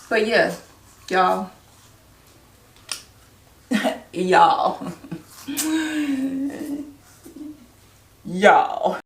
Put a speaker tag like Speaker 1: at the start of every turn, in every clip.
Speaker 1: But yeah, y'all. Y'all. Y'all.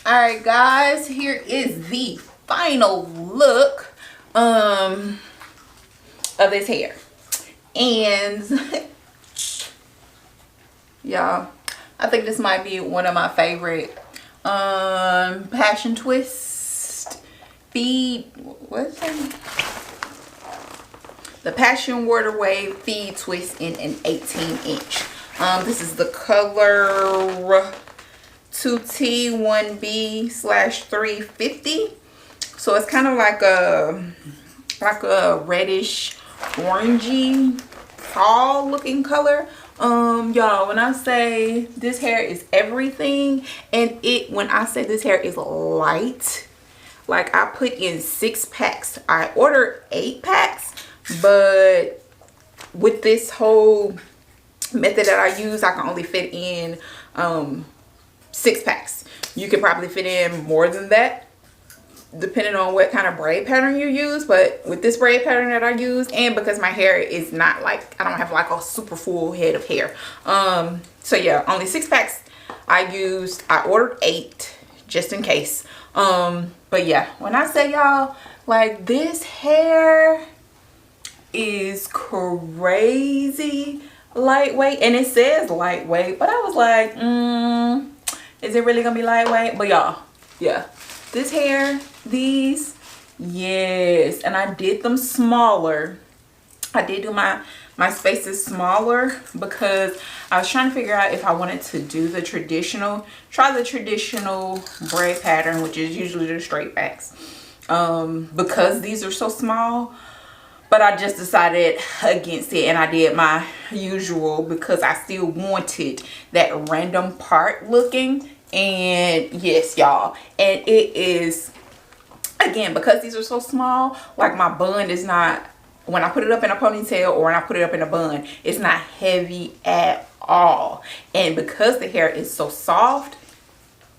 Speaker 1: Alright guys, here is the final look of this hair. And y'all, I think this might be one of my favorite passion twist feed. What's that? The Passion Water Wave feed twist in an 18-inch. This is the color 2T1B/350. So it's kind of like a reddish orangey fall looking color. Y'all, when I say this hair is everything, and when I say this hair is light, like I put in 6 packs. I ordered 8 packs, but with this whole method that I use, I can only fit in 6 packs. You could probably fit in more than that depending on what kind of braid pattern you use, but with this braid pattern that I use, and because my hair is not like, I don't have like a super full head of hair, so yeah, only 6 packs I used. I ordered 8 just in case. But yeah, when I say y'all, like this hair is crazy lightweight, and it says lightweight, but I was like, is it really gonna be lightweight? But y'all, yeah, this hair, these, yes. And I did them smaller. I did do my spaces smaller because I was trying to figure out if I wanted to do the traditional, try the traditional braid pattern, which is usually the straight backs, because these are so small. But I just decided against it, and I did my usual because I still wanted that random part looking. And yes, y'all, and it is, again, because these are so small, like my bun is not, when I put it up in a ponytail or when I put it up in a bun, it's not heavy at all. And because the hair is so soft,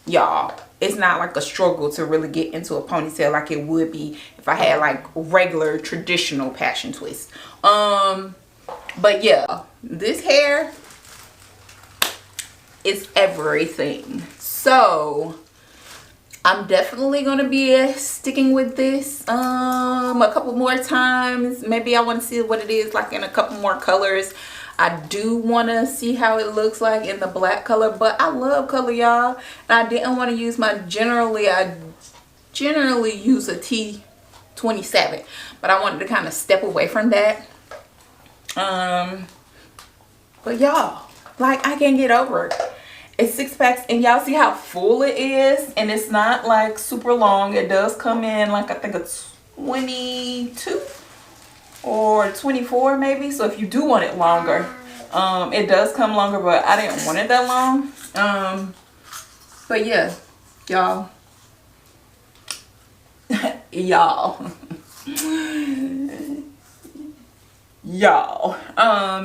Speaker 1: y'all, it's not like a struggle to really get into a ponytail like it would be if I had like regular traditional passion twist. But yeah, this hair is everything. So I'm definitely gonna be sticking with this a couple more times. Maybe I want to see what it is like in a couple more colors. I do want to see how it looks like in the black color, but I love color, y'all. And I didn't want to use my, I generally use a T27, but I wanted to kind of step away from that. But y'all, like, I can't get over it. It's 6 packs, and y'all see how full it is, and it's not like super long. It does come in like, I think it's 22 or 24 maybe. So if you do want it longer, it does come longer, but I didn't want it that long. But yeah, y'all,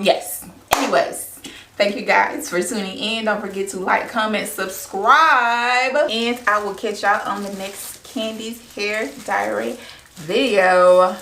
Speaker 1: yes, anyways, thank you guys for tuning in. Don't forget to like, comment, subscribe, and I will catch y'all on the next Candy's Hair Diary video.